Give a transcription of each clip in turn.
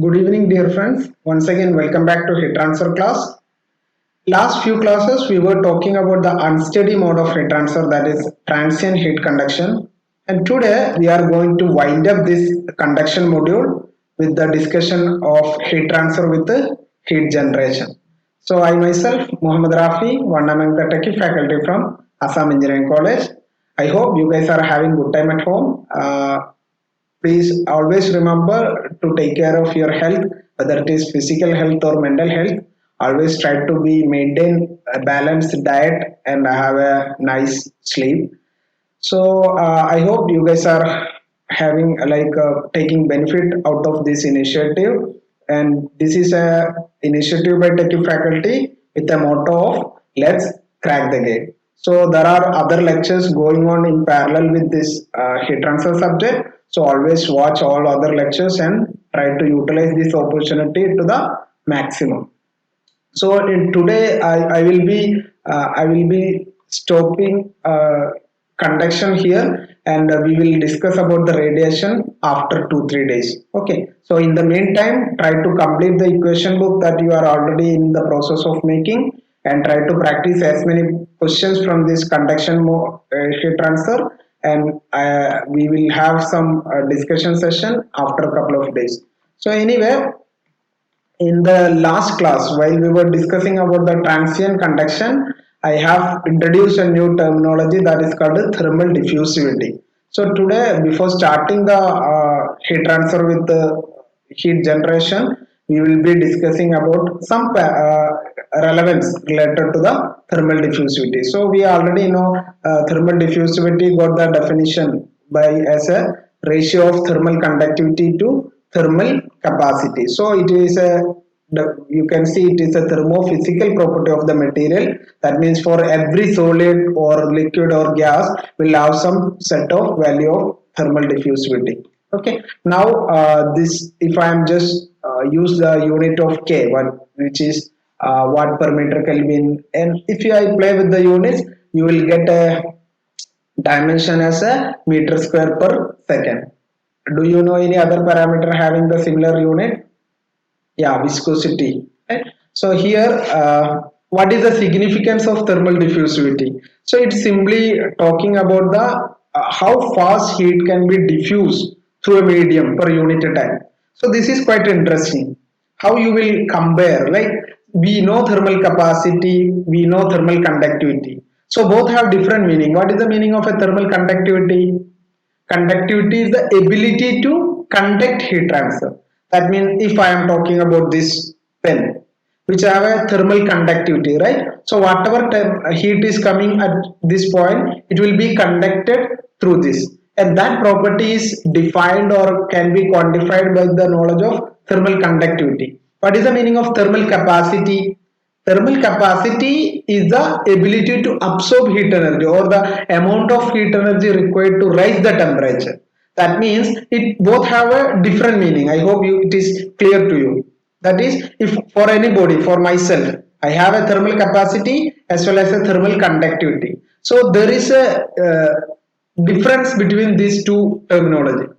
Good evening, dear friends. Once again, welcome back to heat transfer class. Last few classes, we were talking about the unsteady mode of heat transfer, that is transient heat conduction. And today, we are going to wind up this conduction module with the discussion of heat transfer with the heat generation. So, I myself, Muhammad Rafi, one among the techie faculty from Assam Engineering College. I hope you guys are having good time at home. Please always remember to take care of your health, whether it is physical health or mental health. Always try to be maintain a balanced diet and have a nice sleep. So I hope you guys are having taking benefit out of this initiative, and this is a initiative by Techie faculty with a motto of "Let's crack the gate." So there are other lectures going on in parallel with this heat transfer subject. So always watch all other lectures and try to utilize this opportunity to the maximum. So today I will be stopping conduction here, and we will discuss about the radiation after 2 3 days. Okay. So in the meantime, try to complete the equation book that you are already in the process of making, and try to practice as many questions from this heat transfer, and we will have some discussion session after a couple of days. So anyway, in the last class, while we were discussing about the transient conduction, I have introduced a new terminology that is called thermal diffusivity. So today, before starting the heat transfer with the heat generation, we will be discussing about some relevance related to the thermal diffusivity. So we already know thermal diffusivity got the definition by as a ratio of thermal conductivity to thermal capacity. So it is you can see it is a thermophysical property of the material. That means for every solid or liquid or gas will have some set of value of thermal diffusivity. Okay. Now this, if I am just use the unit of K, which is watt per meter Kelvin, and if I play with the units, you will get a dimension as a meter square per second. Do you know any other parameter having the similar unit? Yeah, viscosity. Right? So here, what is the significance of thermal diffusivity? So it's simply talking about the how fast heat can be diffused through a medium per unit time. So this is quite interesting. How you will compare? Like, we know thermal capacity, we know thermal conductivity. So both have different meaning. What is the meaning of a thermal conductivity? Conductivity is the ability to conduct heat transfer. That means if I am talking about this pen, which have a thermal conductivity, right? So whatever heat is coming at this point, it will be conducted through this. And that property is defined or can be quantified by the knowledge of thermal conductivity. What is the meaning of thermal capacity? Thermal capacity is the ability to absorb heat energy or the amount of heat energy required to rise the temperature. That means it both have a different meaning. I hope it is clear to you. That is, if for anybody, for myself, I have a thermal capacity as well as a thermal conductivity. So there is a difference between these two terminology,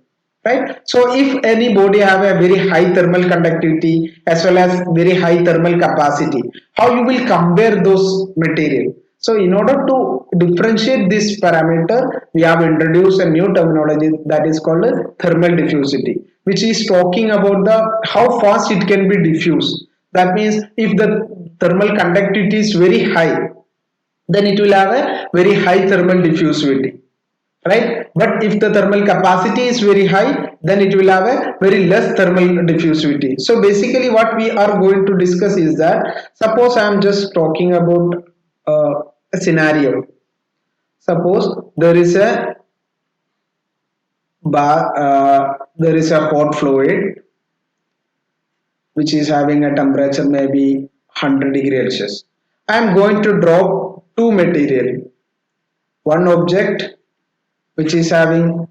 right? So if any body have a very high thermal conductivity as well as very high thermal capacity, how you will compare those material? So in order to differentiate this parameter, we have introduced a new terminology that is called as thermal diffusivity, which is talking about the how fast it can be diffused. That means if the thermal conductivity is very high, then it will have a very high thermal diffusivity, right? But if the thermal capacity is very high, then it will have a very less thermal diffusivity. So basically what we are going to discuss is that, suppose I am just talking about a scenario. Suppose there is a there is a hot fluid which is having a temperature maybe 100 degree Celsius. I am going to drop two material, one object which is having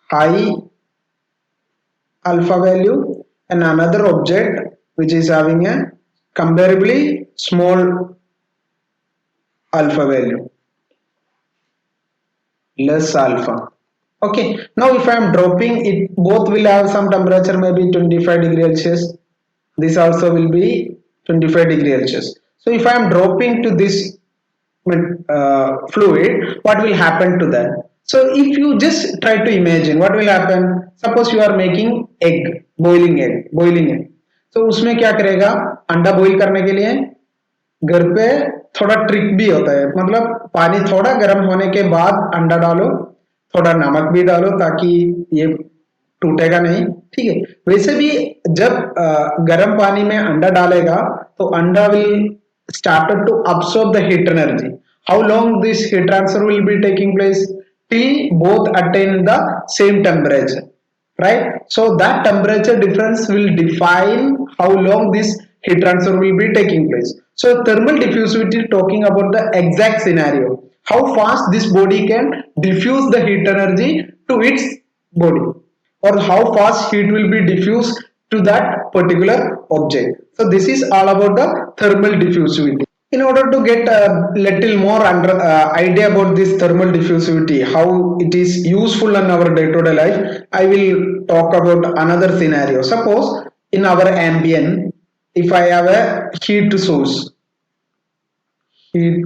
high alpha value and another object which is having a comparably small alpha value, less alpha. Okay, now if I am dropping it, both will have some temperature, maybe 25 degree Celsius. This also will be 25 degree Celsius. So if I am dropping to this fluid, what will happen to that? So if you just try to imagine what will happen, suppose you are making boiling egg. तो उसमें क्या करेगा, अंडा boil करने के लिए घर पे थोड़ा ट्रिक भी होता है, मतलब पानी थोड़ा गर्म होने के बाद अंडा डालो, थोड़ा नमक भी डालो ताकि ये टूटेगा नहीं, ठीक है। वैसे भी जब गर्म पानी में अंडा डालेगा तो अंडा will started to absorb the heat energy. How long this heat transfer will be taking place? Till both attain the same temperature, right? So that temperature difference will define how long this heat transfer will be taking place. So thermal diffusivity talking about the exact scenario, how fast this body can diffuse the heat energy to its body, or how fast heat will be diffused to that particular object. So this is all about the thermal diffusivity. In order to get a little more idea about this thermal diffusivity, how it is useful in our day-to-day life, I will talk about another scenario. Suppose in our ambient, if I have a heat source, it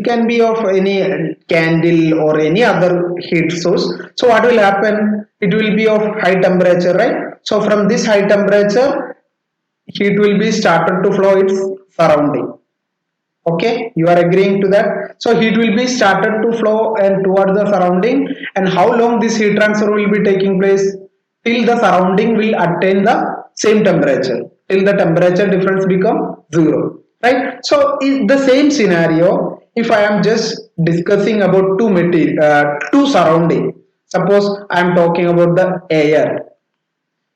can be of any candle or any other heat source. So what will happen? It will be of high temperature, right? So from this high temperature, heat will be started to flow its surrounding. Okay, you are agreeing to that? So heat will be started to flow and towards the surrounding, and how long this heat transfer will be taking place? Till the surrounding will attain the same temperature, till the temperature difference become zero, right? So in the same scenario, if I am just discussing about two surrounding, suppose I am talking about the air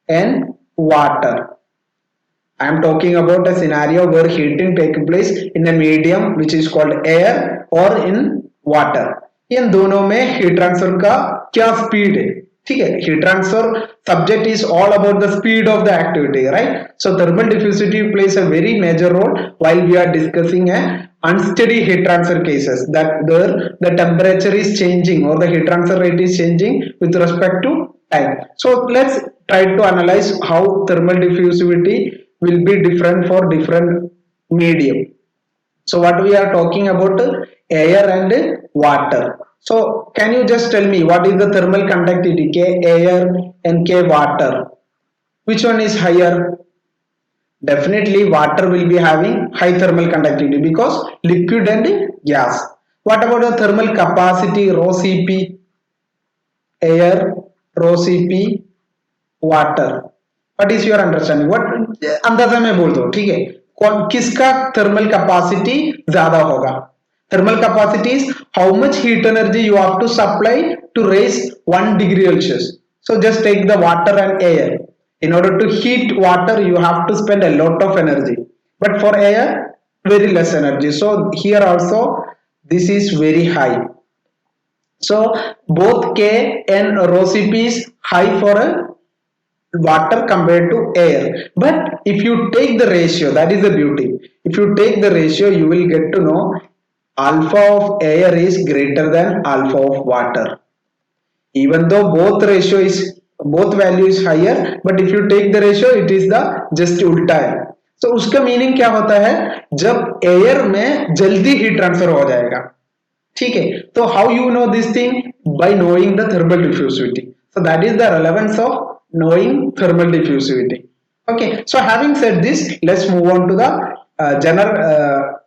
and water. I am talking about a scenario where heating takes place in a medium which is called air or in water. इन दोनों में heat transfer का क्या speed है, ठीक है। Heat transfer subject is all about the speed of the activity, right. So thermal diffusivity plays a very major role while we are discussing a unsteady heat transfer cases, that the temperature is changing or the heat transfer rate is changing with respect to time. So let's try to analyze how thermal diffusivity will be different for different medium. So what we are talking about, air and water. So can you just tell me what is the thermal conductivity, K air and K water? Which one is higher? Definitely water will be having high thermal conductivity because liquid and gas. What about the thermal capacity, rho Cp? Air, rho Cp, water. What is your understanding? What अंदाजा में बोल दो, ठीक है। कौन किसका thermal capacity ज्यादा होगा? Thermal capacity is how much heat energy you have to supply to raise 1 degree Celsius. So just take the water and air. In order to heat water, you have to spend a lot of energy. But for air, very less energy. So here also, this is very high. So both K and rho Cp is high for a water compared to air. But if you take the ratio, that is the beauty. If you take the ratio, you will get to know alpha of air is greater than alpha of water. Even though both value is higher, but if you take the ratio, it is the just उल्टा है. So उसका meaning क्या होता है? जब air में जल्दी heat transfer हो जाएगा, ठीक है। तो how you know this thing? By knowing the thermal diffusivity. So that is the relevance of knowing thermal diffusivity. Okay, so having said this, let's move on to the general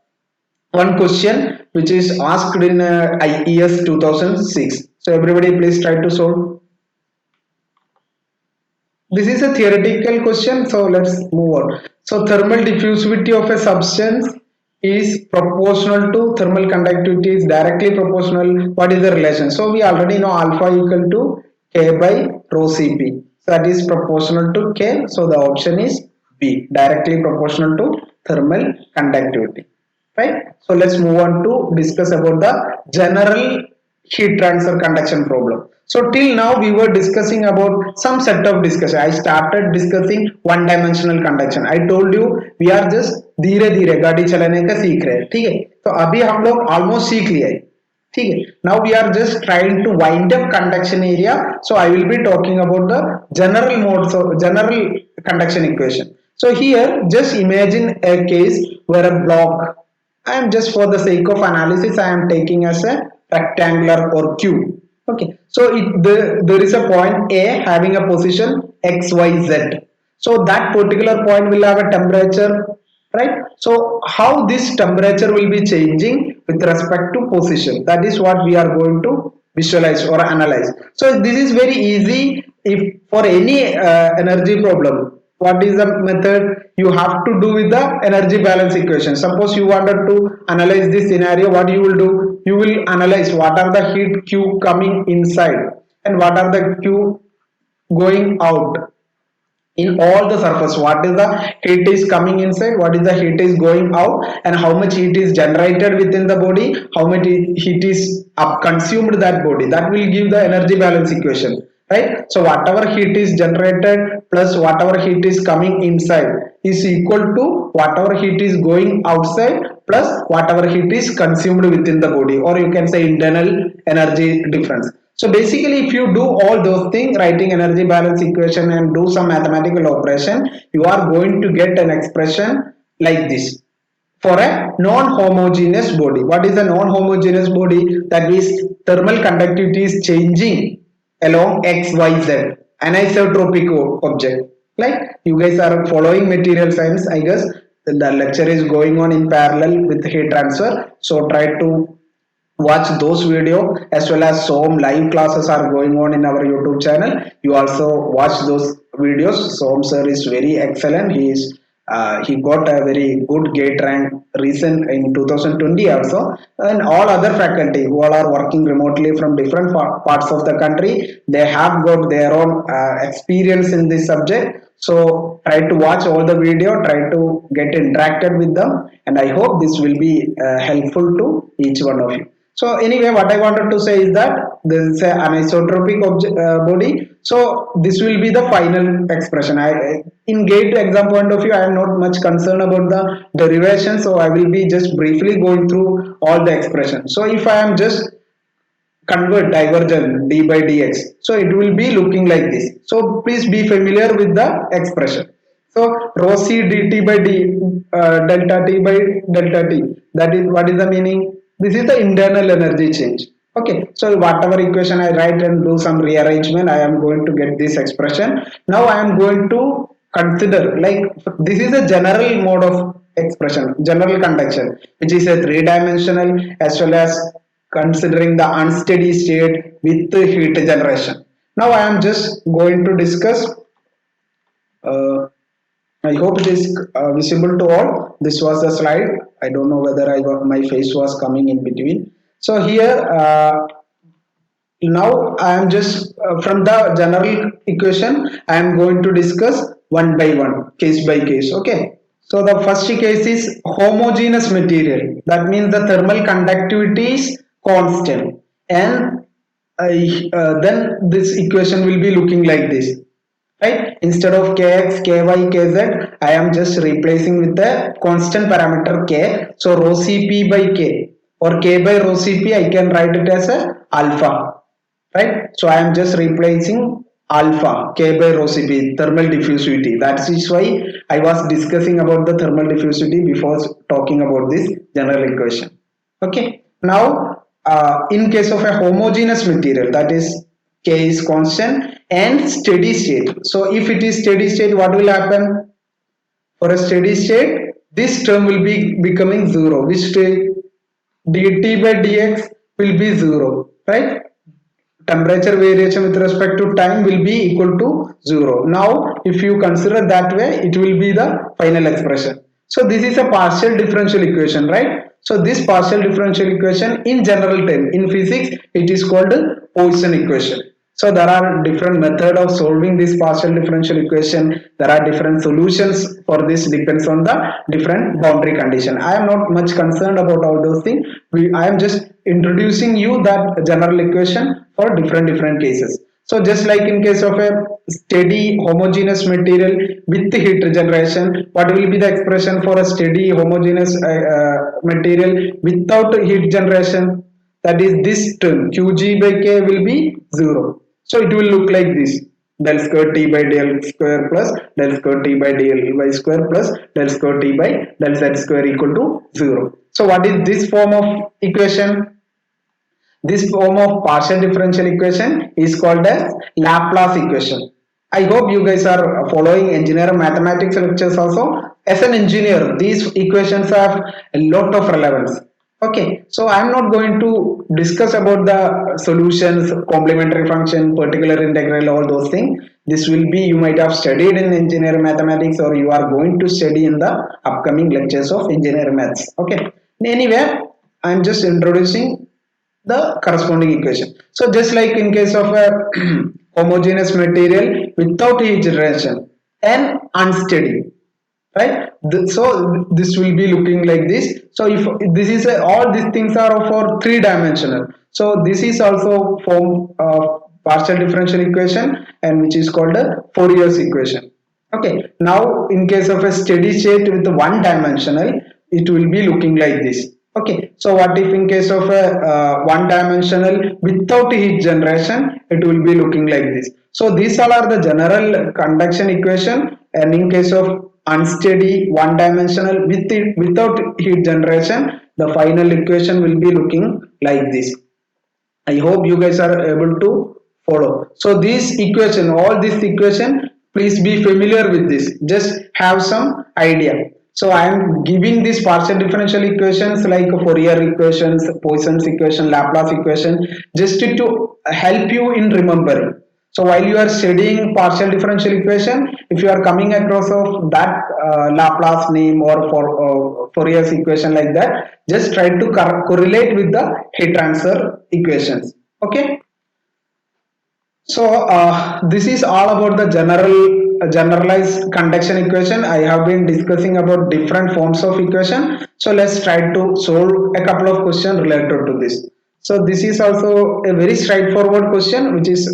one question which is asked in IES 2006. So everybody please try to solve. This is a theoretical question, so let's move on. So thermal diffusivity of a substance is proportional to thermal conductivity, is directly proportional. What is the relation? So we already know alpha equal to K by rho Cp. So that is proportional to K. So the option is B, directly proportional to thermal conductivity. Right? So let's move on to discuss about the general heat transfer conduction problem. So till now we were discussing about some set of discussion. I started discussing one dimensional conduction. I told you we are just धीरे धीरे गाड़ी चलाने का सीख रहे हैं, ठीक है। तो अभी हम लोग ऑलमोस्ट सीख लिए, ठीक है. Now we are just trying to wind up conduction area, so I will be talking about the general modes of general conduction equation. So here just imagine a case where a block, I am just for the sake of analysis I am taking as a rectangular or cube. Okay, so there is a point A having a position XYZ. So that particular point will have a temperature, right? So how this temperature will be changing with respect to position, that is what we are going to visualize or analyze. So this is very easy. If for any energy problem, what is the method you have to do with the energy balance equation? Suppose you wanted to analyze this scenario, what you will do, you will analyze what are the heat q coming inside and what are the q going out in all the surface, what is the heat is coming inside, what is the heat is going out, and how much heat is generated within the body, how much heat is up consumed that body, that will give the energy balance equation, right? So whatever heat is generated plus whatever heat is coming inside is equal to whatever heat is going outside plus whatever heat is consumed within the body, or you can say internal energy difference. So basically, if you do all those things, writing energy balance equation and do some mathematical operation, you are going to get an expression like this for a non-homogeneous body. What is a non-homogeneous body? That is thermal conductivity is changing along XYZ, anisotropic object. Like you guys are following material science, I guess the lecture is going on in parallel with heat transfer. So try to watch those video, as well as some live classes are going on in our YouTube channel. You also watch those videos. Som sir is very excellent. He got a very good gate rank recent in 2020 also, and all other faculty who all are working remotely from different parts of the country, they have got their own experience in this subject. So try to watch all the video, try to get interacted with them, and I hope this will be helpful to each one of you. So anyway, what I wanted to say is that this is an anisotropic body. So this will be the final expression. In gate exam point of view, I am not much concerned about the derivation. So I will be just briefly going through all the expressions. So if I am just convert divergent d by dx, so it will be looking like this. So please be familiar with the expression. So rho c dt by d delta t by delta t. That is what is the meaning? This is the internal energy change. Okay, so whatever equation I write and do some rearrangement, I am going to get this expression. Now I am going to consider, like, this is a general mode of expression, general conduction, which is a three-dimensional, as well as considering the unsteady state with the heat generation. Now I am just going to discuss. Uh, I hope it is visible to all. This was the slide. I don't know whether my face was coming in between. So here now I am just from the general equation, I am going to discuss one by one, case by case. Okay. So the first case is homogeneous material. That means the thermal conductivity is constant, and then this equation will be looking like this, right? Instead of kx, ky, kz, I am just replacing with the constant parameter k. So rho cp by k, or k by rho cp, I can write it as a alpha, right? So I am just replacing alpha, k by rho cp, thermal diffusivity. That is why I was discussing about the thermal diffusivity before talking about this general equation. Okay. Now in case of a homogeneous material, that is k is constant and steady state. So if it is steady state, what will happen? For a steady state, this term will be becoming zero, which state? dt by dx will be zero, right? Temperature variation with respect to time will be equal to zero. Now if you consider that way, it will be the final expression. So this is a partial differential equation, right? So this partial differential equation, in general term, in physics, it is called Poisson equation. So there are different methods of solving this partial differential equation. There are different solutions for this, depends on the different boundary condition. I am not much concerned about all those things. I am just introducing you that general equation for different cases. So just like in case of a steady homogeneous material with heat regeneration, what will be the expression for a steady homogeneous material without heat generation? that is this term qg by k will be 0. So it will look like this: del square t by del square plus del square t by del y square plus del square t by del z square equal to 0. So what is this form of equation? This form of partial differential equation is called as Laplace equation. I hope you guys are following engineer mathematics lectures also. As an engineer, these equations have a lot of relevance. Okay, so I am not going to discuss about the solutions, complementary function, particular integral, all those things. This will be, you might have studied in engineer mathematics, or you are going to study in the upcoming lectures of engineer maths. Okay, anyway, I am just introducing the corresponding equation. So just like in case of a homogeneous material without heat generation and unsteady, right? So this will be looking like this. So if this is all these things are for three dimensional, so this is also form of partial differential equation, and which is called a Fourier's equation. Okay, now in case of a steady state with one dimensional, it will be looking like this. Okay, so what if in case of a one dimensional without heat generation, it will be looking like this. So these all are the general conduction equation, and in case of unsteady one dimensional without heat generation, the final equation will be looking like this. I hope you guys are able to follow. So this equation, all this equation, please be familiar with this. Just have some idea. So I am giving these partial differential equations like Fourier equations, Poisson's equation, Laplace equation, just to help you in remembering. So while you are studying partial differential equation, if you are coming across of that Laplace name or for Fourier's equation like that, just try to correlate with the heat transfer equations. Okay. So this is all about the generalized conduction equation. I have been discussing about different forms of equation. So let's try to solve a couple of questions related to this. So this is also a very straightforward question, which is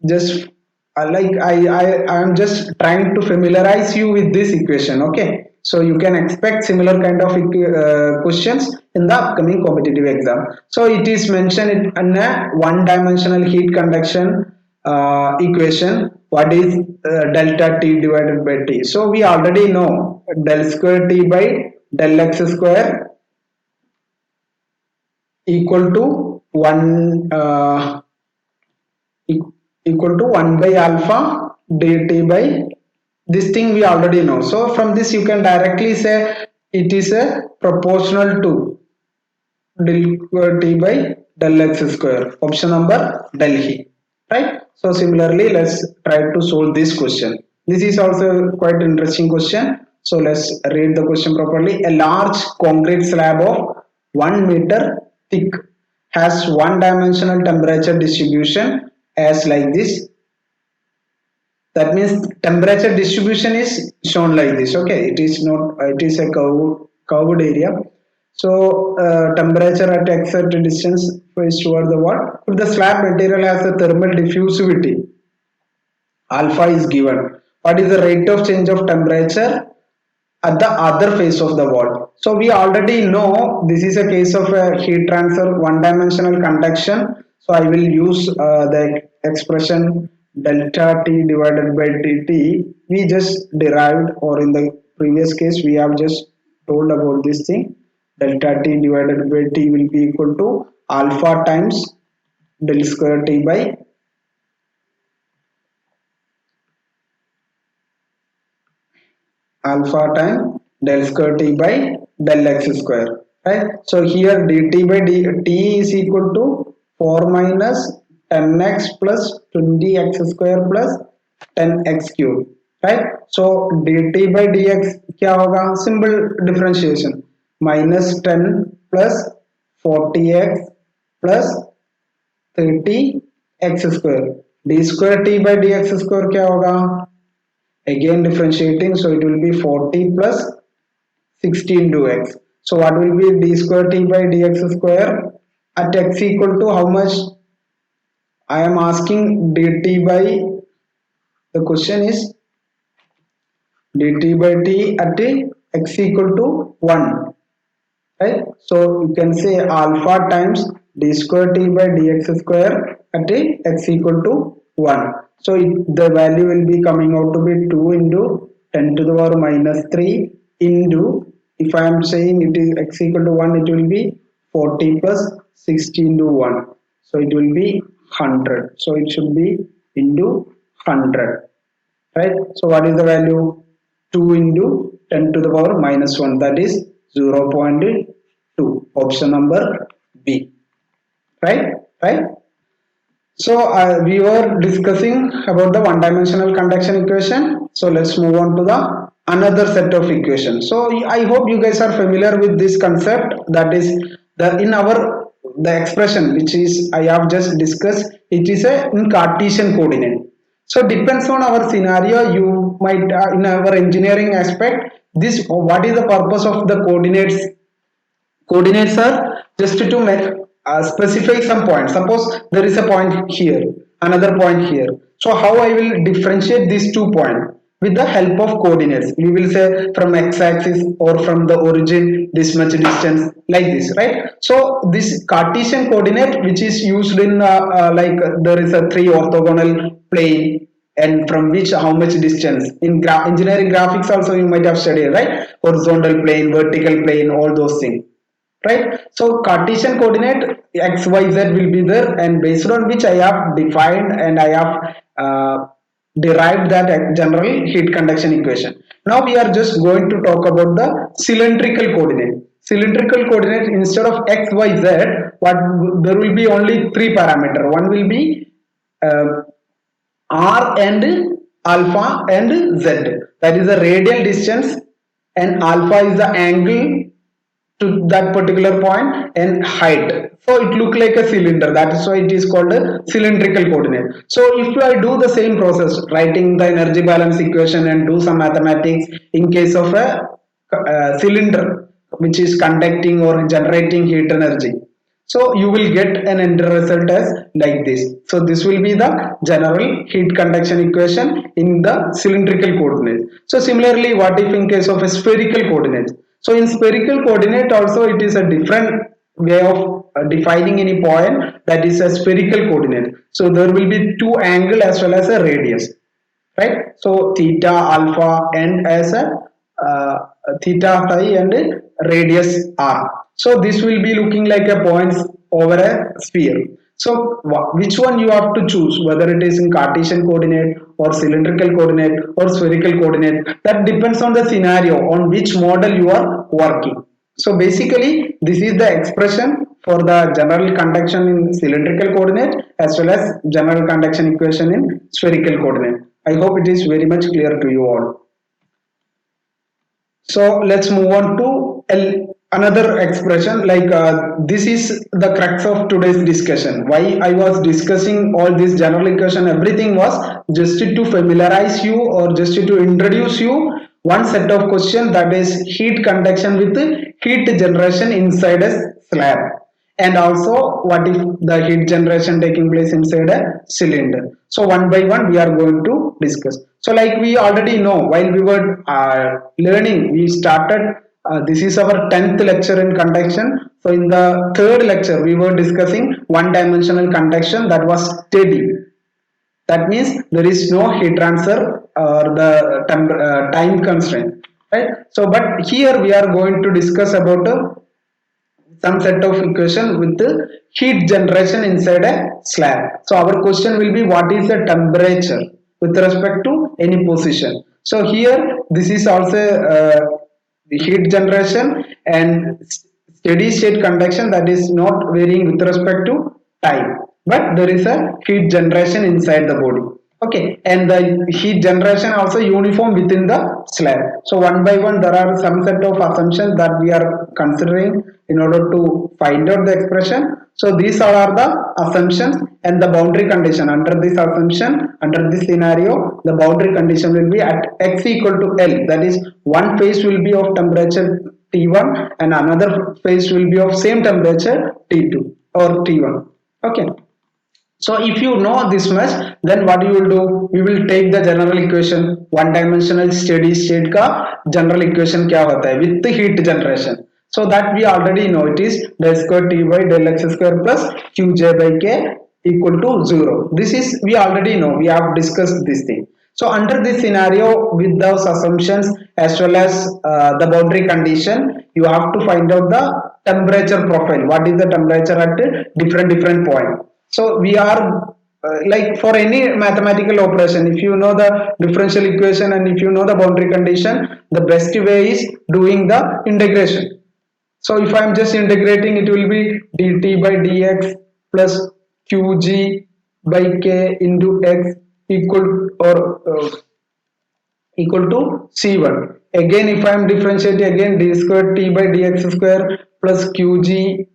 just like I am just trying to familiarize you with this equation. Okay, so you can expect similar kind of questions in the upcoming competitive exam. So it is mentioned in a one dimensional heat conduction equation. What is delta T divided by T? So we already know del square T by del x square equal to 1 equal to 1 by alpha dt by this thing we already know. So from this you can directly say it is a proportional to del t by del x square. Option number Delhi, right? So similarly, let's try to solve this question. This is also quite interesting question. So let's read the question properly. A large concrete slab of 1 meter thick has one dimensional temperature distribution as like this. That means temperature distribution is shown like this. Okay, it is not, it is a curved area. So temperature at x at a distance is toward the what? If the slab material has a thermal diffusivity, alpha is given. What is the rate of change of temperature at the other face of the wall? So we already know this is a case of a heat transfer, one dimensional conduction. So I will use the expression delta T divided by dt. We just derived, or in the previous case we have just told about this thing. Delta T divided by T will be equal to alpha times del square T by alpha time del square T by del x square, right? So here dt by dt is equal to 4 minus 10x plus 20x square plus 10x cube, right? So dt by dx क्या होगा? Simple differentiation, minus 10 plus 40x plus 30x square. D square t by dx square क्या होगा? Again differentiating, so it will be 40 plus 16 to x. So what will be d square t by dx square at x equal to how much? I am asking dt by, the question is dt by t at x equal to 1, right? So you can say alpha times d square t by dx square at x equal to 1. So the value will be coming out to be 2 into 10 to the power minus 3 into, if I am saying it is x equal to 1, it will be 40 plus 60 into 1. So it will be 100. So it should be into 100, right? So what is the value? 2 into 10 to the power minus 1, that is 0.2. Option number B, right? Right. So we were discussing about the one dimensional conduction equation. So let's move on to the another set of equations. So I hope you guys are familiar with this concept, that is the in our the expression which is I have just discussed, it is a in Cartesian coordinate. So depends on our scenario, you might in our engineering aspect, this what is the purpose of the coordinates are just to make specify some point. Suppose there is a point here, another point here. So how I will differentiate these 2 points? With the help of coordinates, we will say from x-axis or from the origin this much distance, like this, right? So this Cartesian coordinate which is used in like there is a 3 orthogonal plane, and from which how much distance in engineering graphics also you might have studied, right? Horizontal plane, vertical plane, all those things, right? So Cartesian coordinate xyz will be there, and based on which I have defined and I have derived that general heat conduction equation. Now we are just going to talk about the cylindrical coordinate. Cylindrical coordinate, instead of xyz, what there will be only three parameter. One will be uh, r and alpha and z, that is the radial distance, and alpha is the angle to that particular point, and height. So it look like a cylinder, that is why it is called a cylindrical coordinate. So if I do the same process, writing the energy balance equation and do some mathematics in case of a cylinder which is conducting or generating heat energy, so you will get an end result as like this. So this will be the general heat conduction equation in the cylindrical coordinate. So similarly, what if in case of a spherical coordinate? So in spherical coordinate also it is a different way of defining any point, that is a spherical coordinate. So there will be two angle as well as a radius, right? So theta, alpha, and as a uh, theta phi and radius r. So this will be looking like a points over a sphere. So which one you have to choose, whether it is in Cartesian coordinate or cylindrical coordinate or spherical coordinate, that depends on the scenario on which model you are working. So basically this is the expression for the general conduction in cylindrical coordinate as well as general conduction equation in spherical coordinate. I hope it is very much clear to you all. So let's move on to another expression, like this is the crux of today's discussion. Why I was discussing all this general equation, everything was just to familiarize you or just to introduce you one set of question, that is heat conduction with heat generation inside a slab, and also what if the heat generation taking place inside a cylinder. So one by one we are going to discuss. So like we already know, while we were learning, we started this is our 10th lecture in conduction. So in the third lecture we were discussing one dimensional conduction, that was steady. That means there is no heat transfer or the time constraint, right? So but here we are going to discuss about some set of equation with the heat generation inside a slab. So our question will be, what is the temperature with respect to any position? So here this is also the heat generation and steady state conduction, that is not varying with respect to time, but there is a heat generation inside the body. Okay, and the heat generation also uniform within the slab. So one by one there are some set of assumptions that we are considering in order to find out the expression. So these all are the assumptions and the boundary condition. Under this assumption, under this scenario, the boundary condition will be at x equal to L, that is one phase will be of temperature T1 and another phase will be of same temperature T2 or T1. Okay, so if you know this much, then what you will do, we will take the general equation, one dimensional steady state का general equation क्या होता है with the heat generation. So that we already know, it is del square T by del x square plus Qj by K equal to 0. This is we already know, we have discussed this thing. So under this scenario, with those assumptions as well as the boundary condition, you have to find out the temperature profile. What is the temperature at different point? So we are like for any mathematical operation, if you know the differential equation and if you know the boundary condition, the best way is doing the integration. So if I am just integrating, it will be dt by dx plus qg by k into x equal or equal to c1. Again, if I am differentiating, again d square t by dx square plus qg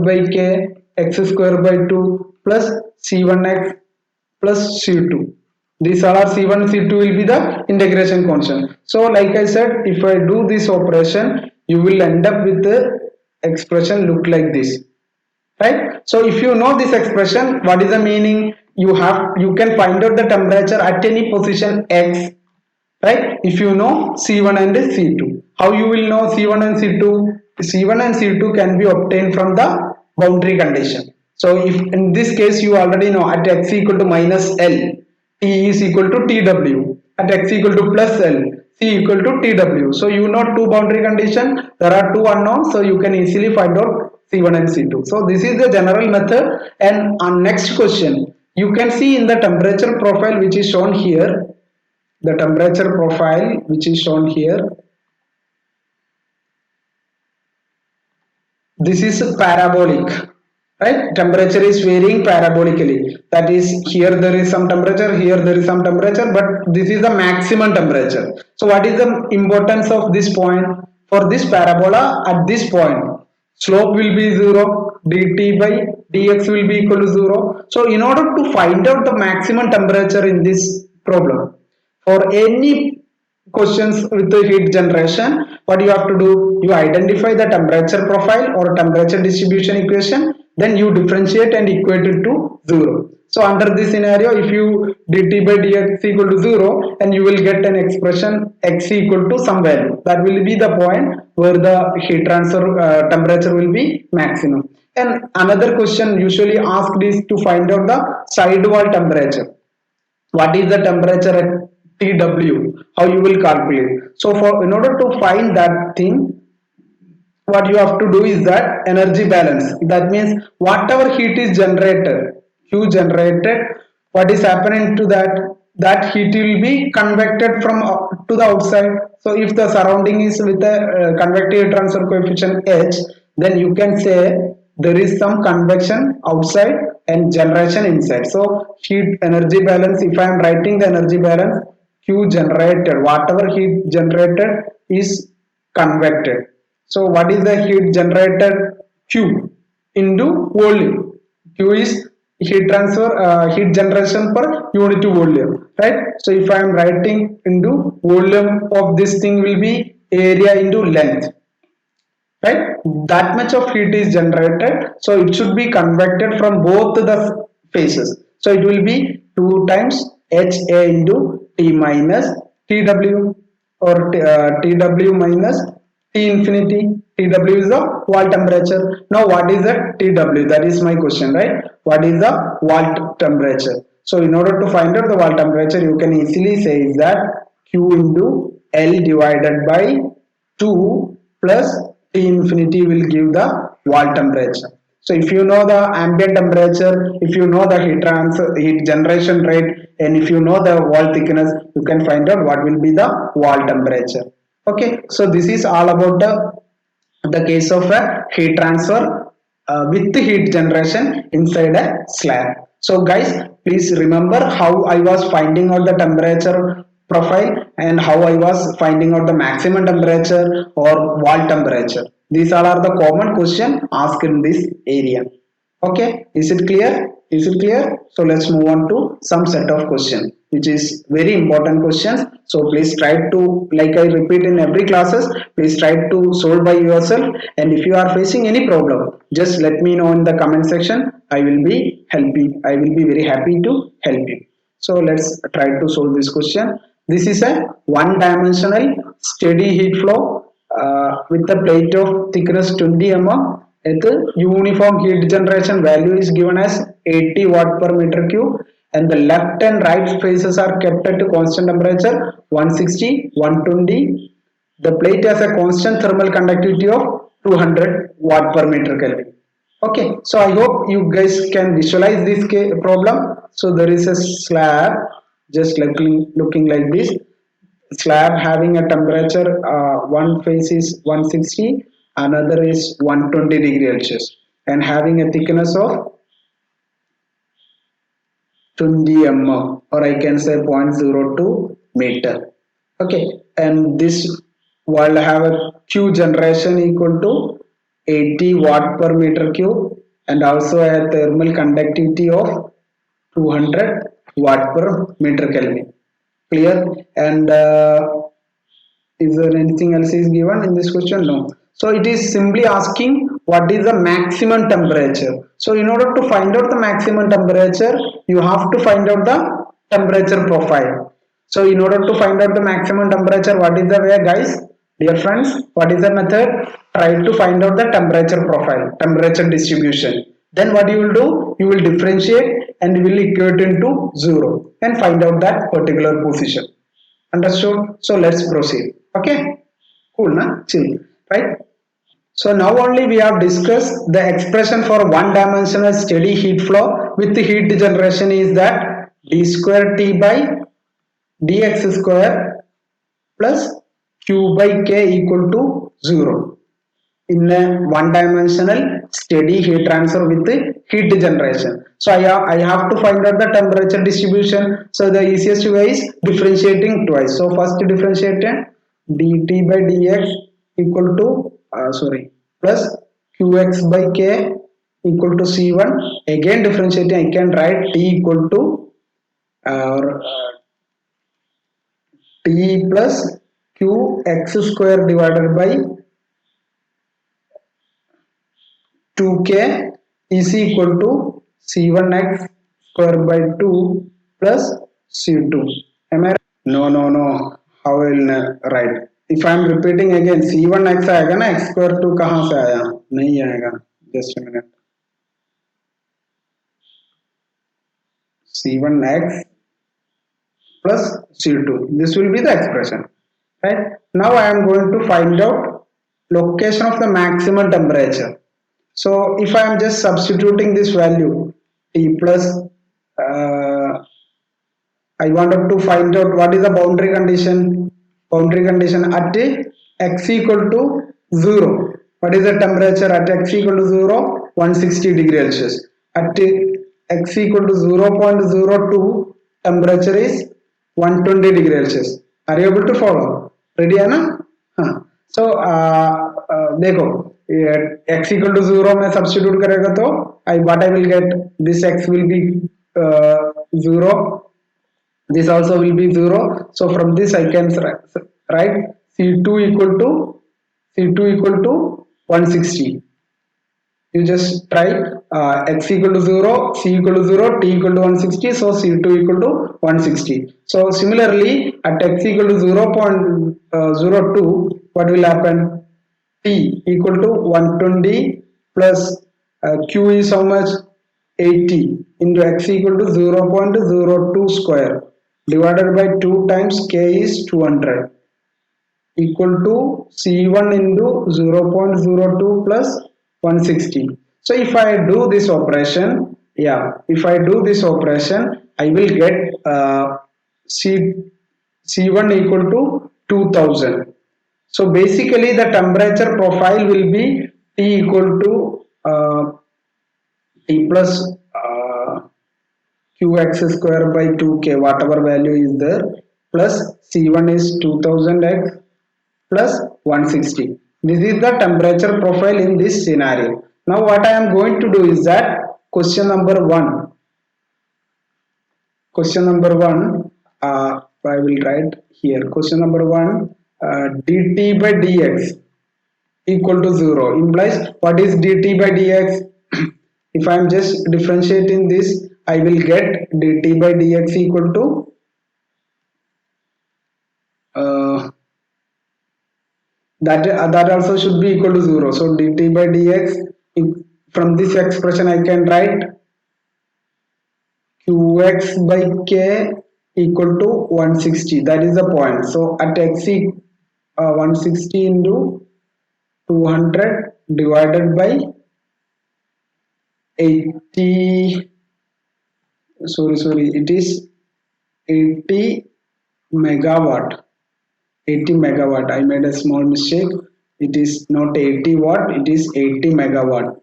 by k x square by 2 plus c1x plus c2. These all are c1 c2 will be the integration constant. So like I said, if I do this operation, you will end up with the expression look like this, right? So if you know this expression, what is the meaning? You can find out the temperature at any position x, right? If you know c1 and c2, how you will know c1 and c2? C1 and c2 can be obtained from the boundary condition. So if in this case you already know, at x equal to minus l, t is equal to tw, at x equal to plus l, c equal to tw. So you know two boundary condition, there are two unknowns, so you can easily find out c1 and c2. So this is the general method. And on next question, you can see in the temperature profile which is shown here, the temperature profile which is shown here, this is parabolic, right? Temperature is varying parabolically. That is, here there is some temperature, here there is some temperature, but this is the maximum temperature. So what is the importance of this point? For this parabola, at this point slope will be 0, dt by dx will be equal to 0. So in order to find out the maximum temperature in this problem, for any questions with the heat generation, what you have to do, you identify the temperature profile or temperature distribution equation, then you differentiate and equate it to 0. So under this scenario, if you dt by dx equal to 0, and you will get an expression x equal to some value, that will be the point where the heat transfer temperature will be maximum. And another question usually asked is to find out the sidewall temperature. What is the temperature at tw, how you will calculate? So for in order to find that thing, what you have to do is that energy balance. That means whatever heat is generated, q generated, what is happening to that, that heat will be convected from to the outside. So if the surrounding is with a convective transfer coefficient h, then you can say there is some convection outside and generation inside. So heat energy balance, if I am writing the energy balance, q generated, whatever heat generated is convected. So what is the heat generated? Q into volume. Q is heat transfer, heat generation per unit volume, right? So if I am writing into volume of this thing will be area into length, right? That much of heat is generated, so it should be convected from both the faces. So it will be 2 times ha into t minus tw, or tw minus t infinity. Tw is the wall temperature. Now what is the tw? That is my question, right? What is the wall temperature? So in order to find out the wall temperature, you can easily say is that q into l divided by 2 plus T infinity will give the wall temperature. So if you know the ambient temperature, if you know the heat generation rate, and if you know the wall thickness, you can find out what will be the wall temperature. Okay, so this is all about the case of a heat transfer with heat generation inside a slab. So guys, please remember how I was finding out the temperature profile and how I was finding out the maximum temperature or wall temperature. These all are the common question asked in this area. Okay, is it clear? Is it clear? So let's move on to some set of questions which is very important questions. So please try to, like I repeat in every classes, please try to solve by yourself, and if you are facing any problem, just let me know in the comment section. I will be very happy to help you. So let's try to solve this question. This is a one dimensional steady heat flow with a plate of thickness 20 mm. The uniform heat generation value is given as 80 watt per meter cube, and the left and right faces are kept at a constant temperature 160, 120. The plate has a constant thermal conductivity of 200 watt per meter Kelvin. Okay, so I hope you guys can visualize this problem. So there is a slab just looking like this. Slab having a temperature, one face is 160, another is 120 degree Celsius, and having a thickness of 20 mm, or I can say 0.02 meter. Okay, and this will have a Q generation equal to 80 watt per meter cube, and also a thermal conductivity of 200 watt per meter Kelvin. Clear? And is there anything else is given in this question? No. So it is simply asking what is the maximum temperature. So in order to find out the maximum temperature, you have to find out the temperature profile. So in order to find out the maximum temperature, what is the way, guys? Dear friends, what is the method? Try to find out the temperature profile, temperature distribution. Then what you will do? You will differentiate and will equate into 0 and find out that particular position. Understood? So let's proceed. Okay, cool, na? Chill, right? So now only we have discussed the expression for one dimensional steady heat flow with heat generation is that d square T by dx square plus q by k equal to 0 in a one dimensional steady heat transfer with heat generation. So I have to find out the temperature distribution. So the easiest way is differentiating twice. So first differentiating dt by dx equal to plus qx by k equal to c1. Again differentiating, I can write t equal to uh, t plus qx square divided by 2k is equal to c1x square by 2 plus c2. Am I right? No, no, no. How will write? If I am repeating again, c1x आएगा ना, x square 2 कहाँ से आया? नहीं आएगा. Just a minute. c1x plus c2. This will be the expression. Right? Now I am going to find out location of the maximum temperature. So if I am just substituting this value T plus, I wanted to find out what is the boundary condition. Boundary condition at x equal to 0. What is the temperature at x equal to 0? 160 degree Celsius. At x equal to 0.02, temperature is 120 degree Celsius. Are you able to follow? Ready, Anna? So देखो x equal to 0 में substitute करेगा तो what I will get, this x will be 0, this also will be 0. So from this I can write c2 equal to 160. You just try x equal to 0, c equal to 0, t equal to 160, so c2 equal to 160. So similarly at x equal to 0.02, what will happen? T equal to 120 plus q is how much? 80 into x equal to 0.02 square divided by 2 times k is 200 equal to c1 into 0.02 plus 160. So if I do this operation, I will get c1 equal to 2000. So basically the temperature profile will be T equal to T plus qx square by 2k, whatever value is there, plus c1 is 2000x plus 160. This is the temperature profile in this scenario. Now what I am going to do is that question number 1, I will write here. Question number 1, dt by dx equal to 0 implies what is dt by dx? If I am just differentiating this, I will get dt by dx equal to that also should be equal to 0. So dt by dx, from this expression I can write qx by k equal to 160. That is the point. So at x 160 into 200 divided by 80, sorry, it is 80 megawatt. 80 megawatt, I made a small mistake. It is not 80 watt, it is 80 megawatt.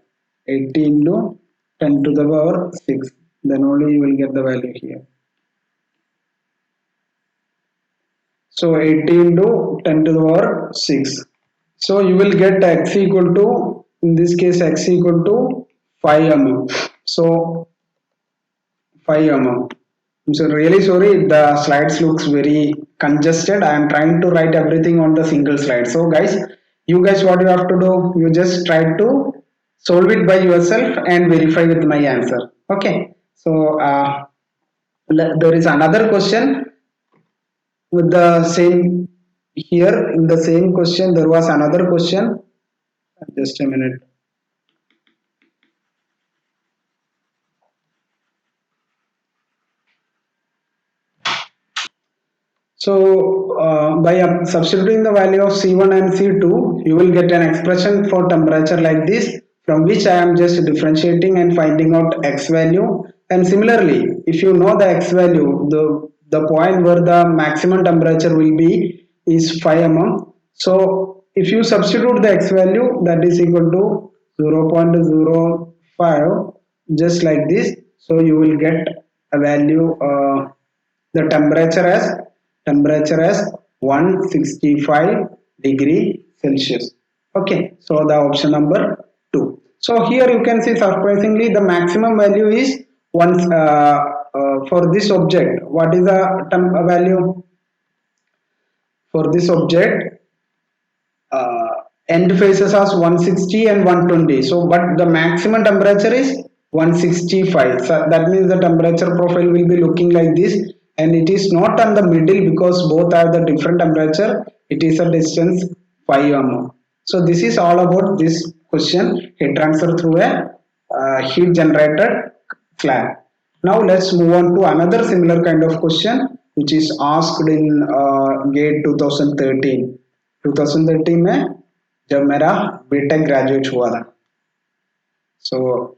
80 into 10 to the power 6, then only you will get the value here. So 80 into 10 to the power 6. So you will get x equal to, in this case x equal to 5 mm. So 5 mm. I'm so really sorry, the slides looks very congested. I am trying to write everything on the single slide. So guys, you guys, what you have to do, you just try to solve it by yourself and verify with my answer. Okay. So there is another question with the same, here in the same question there was another question. Just a minute. So by substituting the value of C1 and C2, you will get an expression for temperature like this, from which I am just differentiating and finding out x value. And similarly, if you know the x value, the point where the maximum temperature will be is 5 mm. So if you substitute the x value, that is equal to 0.05, just like this. So you will get a value, the temperature as 165 degree Celsius. Okay, so the option number 2. So here you can see, surprisingly, the maximum value is one, for this object. What is the value for this object? End faces as 160 and 120. So but the maximum temperature is 165. So that means the temperature profile will be looking like this, and it is not on the middle because both have the different temperature. It is a distance 5 mm. So this is all about this question, heat transfer through a heat generated slab. Now let's move on to another similar kind of question which is asked in GATE 2013. 2013 में जब मेरा BTech graduate हुआ था. So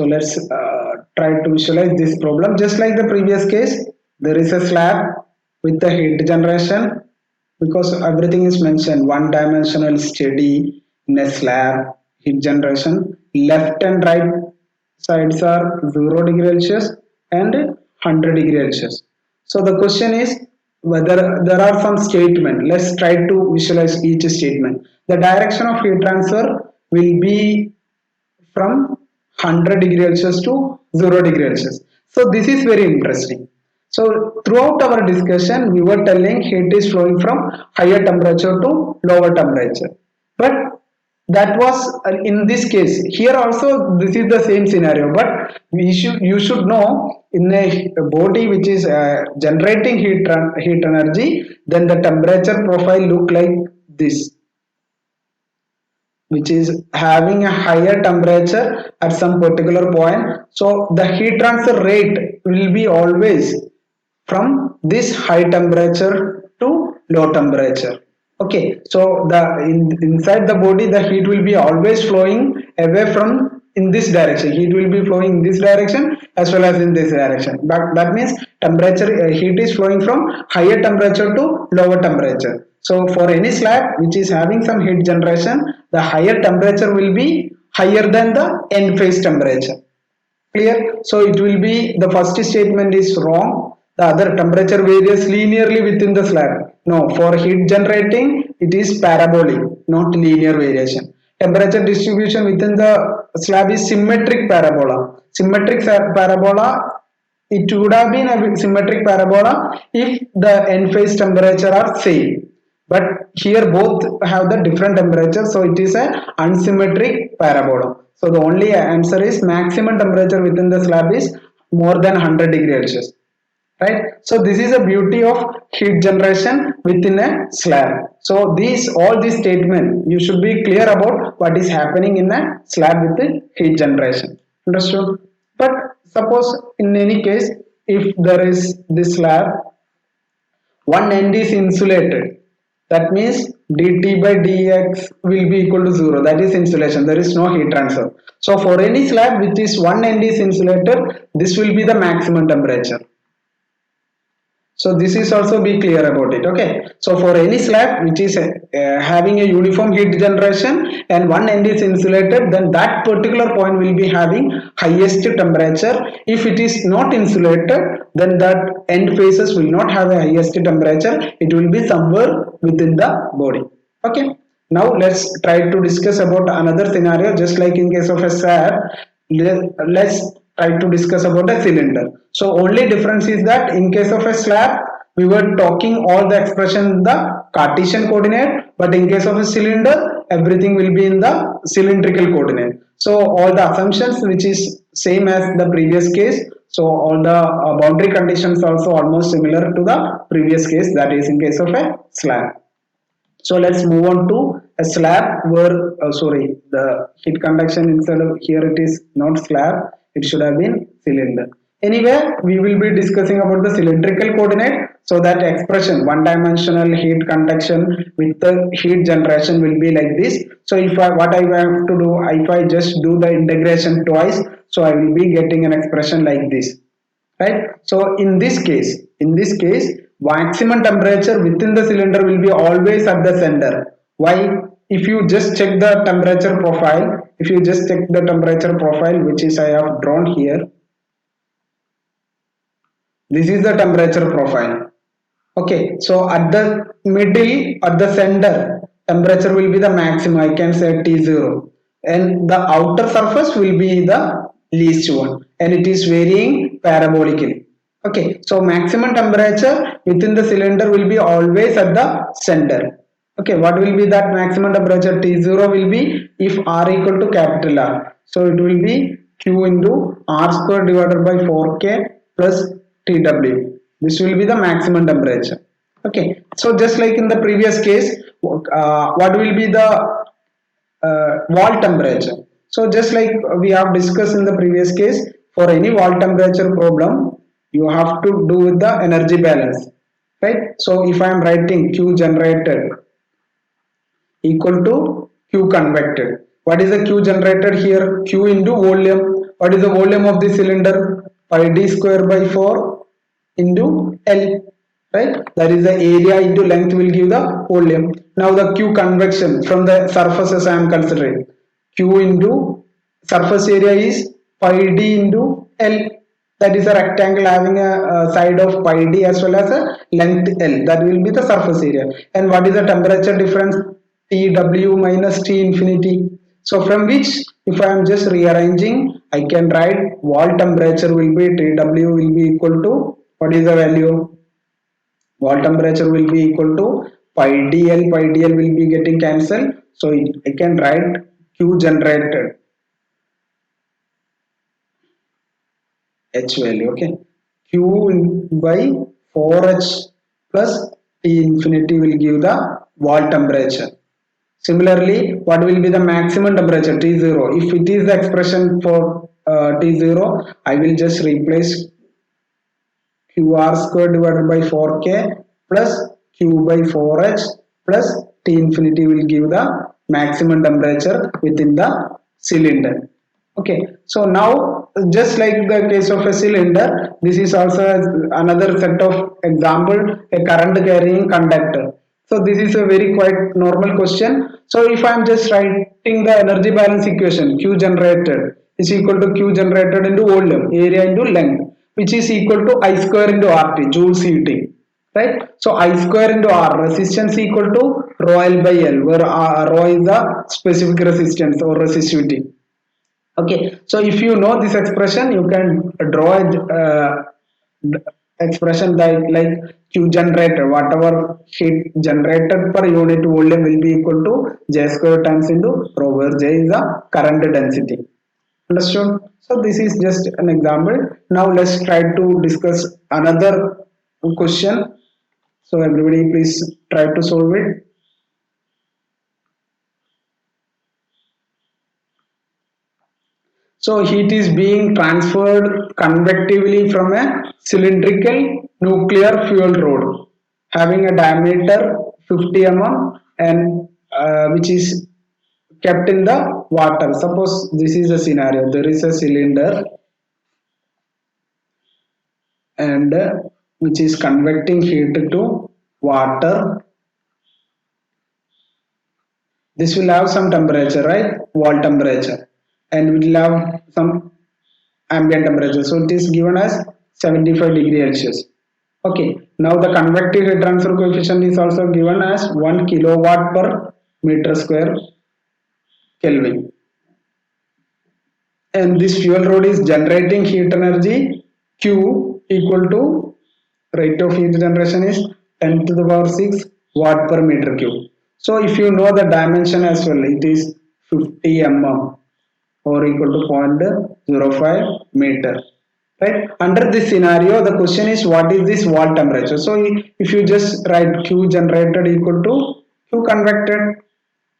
let's try to visualize this problem. Just like the previous case, there is a slab with the heat generation, because everything is mentioned one dimensional steady in a slab, heat generation. Left and right sides are 0 degree Celsius and 100 degree Celsius. So the question is whether there are some statement. Let's try to visualize each statement. The direction of heat transfer will be from 100 degree Celsius to 0 degree Celsius. So this is very interesting. So throughout our discussion, we were telling heat is flowing from higher temperature to lower temperature. But that was in this case. Here also this is the same scenario. But you should know, in a body which is generating heat energy, then the temperature profile look like this, which is having a higher temperature at some particular point. So the heat transfer rate will be always from this high temperature to low temperature. Okay, so inside the body the heat will be always flowing away from in this direction. Heat will be flowing in this direction as well as in this direction. But that means temperature heat is flowing from higher temperature to lower temperature. So for any slab which is having some heat generation, the higher temperature will be higher than the end phase temperature. Clear? So it will be, the first statement is wrong. The other, temperature varies linearly within the slab. No, for heat generating it is parabolic, not linear variation. Temperature distribution within the slab is symmetric parabola. Symmetric parabola, it would have been a symmetric parabola if the end phase temperature are same. But here both have the different temperature, so it is a unsymmetric parabola. So the only answer is maximum temperature within the slab is more than 100 degree Celsius. right? So this is a beauty of heat generation within a slab. So these all these statement you should be clear about what is happening in a slab with the heat generation. Understood? But suppose in any case, if there is this slab, one end is insulated, that means dt by dx will be equal to 0, that is insulation, there is no heat transfer. So for any slab which is one end is insulated, this will be the maximum temperature. So this is also be clear about it. Okay, so for any slab which is having a uniform heat generation and one end is insulated, then that particular point will be having highest temperature. If it is not insulated, then that end faces will not have a highest temperature, it will be somewhere within the body. Okay, now let's try to discuss about another scenario. Just like in case of a slab, let's try to discuss about a cylinder. So only difference is that in case of a slab, we were talking all the expression in the Cartesian coordinate, but in case of a cylinder, everything will be in the cylindrical coordinate. So all the assumptions which is same as the previous case. So all the boundary conditions also almost similar to the previous case, that is in case of a slab. So let's move on to a slab where, sorry, the heat conduction instead of here it is not slab, it should have been cylinder. Anyway, we will be discussing about the cylindrical coordinate. So that expression, one dimensional heat conduction with the heat generation will be like this. So if I, what I have to do, if I just do the integration twice, so I will be getting an expression like this, right? So in this case maximum temperature within the cylinder will be always at the center. Why? If you just check the temperature profile, if you just check the temperature profile which is I have drawn here, this is the temperature profile. Okay, so at the middle, at the center, temperature will be the maximum, I can say T0, and the outer surface will be the least one, and it is varying parabolically. Okay, so maximum temperature within the cylinder will be always at the center. Okay, what will be that maximum temperature? T0 will be if R equal to capital R, so it will be Q into R square divided by 4K plus TW. This will be the maximum temperature. Okay, so just like in the previous case, what will be the wall temperature? So just like we have discussed in the previous case, for any wall temperature problem, you have to do with the energy balance, right? So if I am writing Q generated equal to Q convected, what is the Q generated here? Q into volume. What is the volume of the cylinder? Pi d square by 4 into L, right? That is the area into length will give the volume. Now the Q convection from the surfaces I am considering, Q into surface area is pi d into L, that is a rectangle having a side of pi d as well as a length L, that will be the surface area. And what is the temperature difference? Tw minus T infinity. So from which, if I am just rearranging, I can write wall temperature will be Tw will be equal to, what is the value? Wall temperature will be equal to pi dl will be getting cancelled. So I can write Q generated H value, okay, Q by 4H plus T infinity will give the wall temperature. Similarly, what will be the maximum temperature? T0. If it is the expression for T0, I will just replace QR square divided by 4K plus Q by 4H plus T infinity will give the maximum temperature within the cylinder. Okay, so now just like the case of a cylinder, this is also another set of example, a current carrying conductor. So this is a very quite normal question. So if I am just writing the energy balance equation, Q generated is equal to Q generated into volume, area into length, which is equal to I square into RT, joules heating, right? So I square into R, resistance equal to rho L by L, where rho is the specific resistance or resistivity. Okay, so if you know this expression, you can draw a expression like Q generator, whatever heat generated per unit volume will be equal to J square times into rho, where J is the current density. Understood? So this is just an example. Now let's try to discuss another question. So everybody please try to solve it. So heat is being transferred convectively from a cylindrical nuclear fuel rod having a diameter 50 mm and which is kept in the water. Suppose this is a scenario. There is a cylinder and which is convecting heat to water. This will have some temperature, right? Wall temperature, and will have some ambient temperature. So it is given as 75 degree Celsius. Okay. Now the convective heat transfer coefficient is also given as 1 kilowatt per meter square Kelvin. And this fuel rod is generating heat energy Q equal to rate of heat generation is 10 to the power 6 watt per meter cube. So if you know the dimension as well, it is 50 mm or equal to 0.05 meter. Right? Under this scenario, the question is what is this wall temperature? So if you just write Q generated equal to Q convected,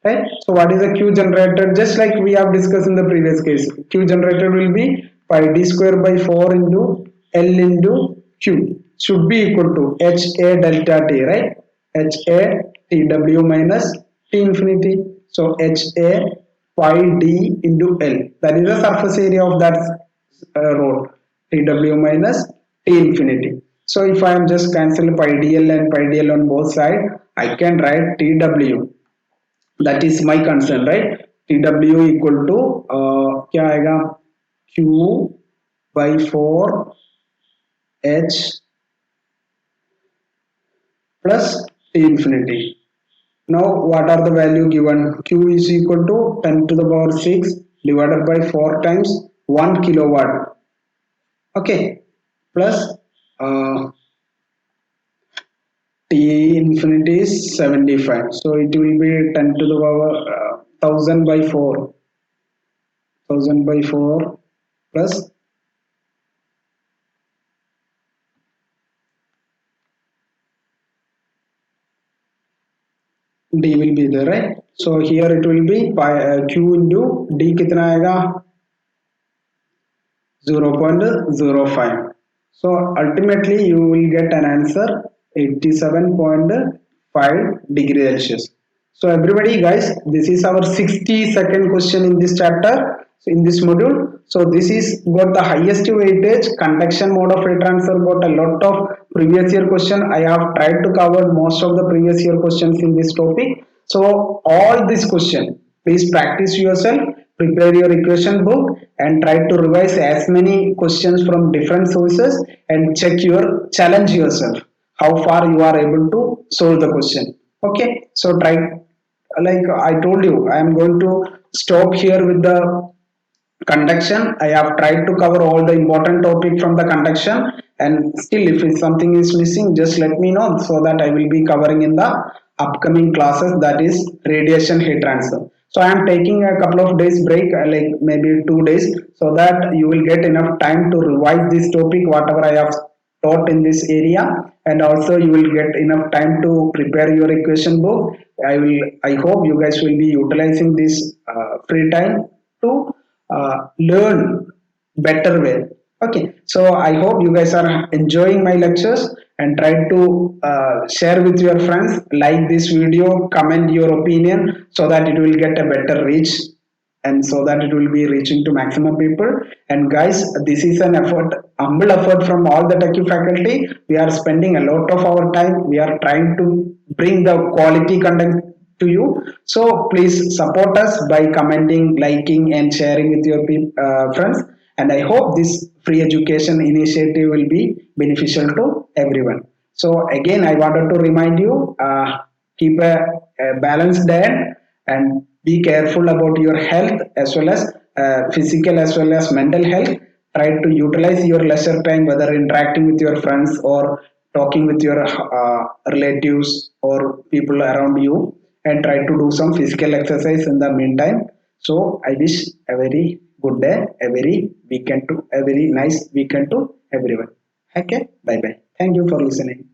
right? So what is a Q generated? Just like we have discussed in the previous case, Q generated will be pi d square by 4 into L into Q should be equal to HA delta T, right? HA TW minus T infinity. So HA pi d into L. That is the surface area of that rod. TW minus T infinity. So if I am just cancel pi dl and pi dl on both sides, I can write TW. That is my concern, right? TW equal to क्या आएगा Q by 4 H plus T infinity. Now what are the value given? Q is equal to 10 to the power 6 divided by 4 times 1 kilowatt. Okay, plus T infinity is 75. So it will be 10 to the power 1000 by 4. 1000 by 4 plus D will be there, right? So here it will be Q into D कितना आएगा 0.05. So ultimately you will get an answer 87.5 degree Celsius. So everybody guys, this is our 60-second question in this chapter, in this module. So this is got the highest weightage. Conduction mode of heat transfer got a lot of previous year question. I have tried to cover most of the previous year questions in this topic. So all this question, please practice yourself, prepare your equation book and try to revise as many questions from different sources and check your challenge yourself how far you are able to solve the question. Okay, so try, like I told you, I am going to stop here with the conduction. I have tried to cover all the important topic from the conduction, and still if something is missing just let me know so that I will be covering in the upcoming classes, that is radiation heat transfer. So I am taking a couple of days break, like maybe 2 days, so that you will get enough time to revise this topic whatever I have taught in this area, and also you will get enough time to prepare your equation book. I hope you guys will be utilizing this free time to learn better way. Okay, so I hope you guys are enjoying my lectures and try to share with your friends, like this video, comment your opinion so that it will get a better reach and so that it will be reaching to maximum people. And guys, this is an effort, humble effort from all the techie faculty. We are spending a lot of our time, we are trying to bring the quality content to you. So please support us by commenting, liking and sharing with your friends, and I hope this free education initiative will be beneficial to everyone. So again I wanted to remind you, keep a balanced diet and be careful about your health as well as physical as well as mental health. Try to utilize your leisure time, whether interacting with your friends or talking with your relatives or people around you, and try to do some physical exercise in the meantime. So I wish a very good day, a very nice weekend to everyone. Okay, bye bye. Thank you for listening.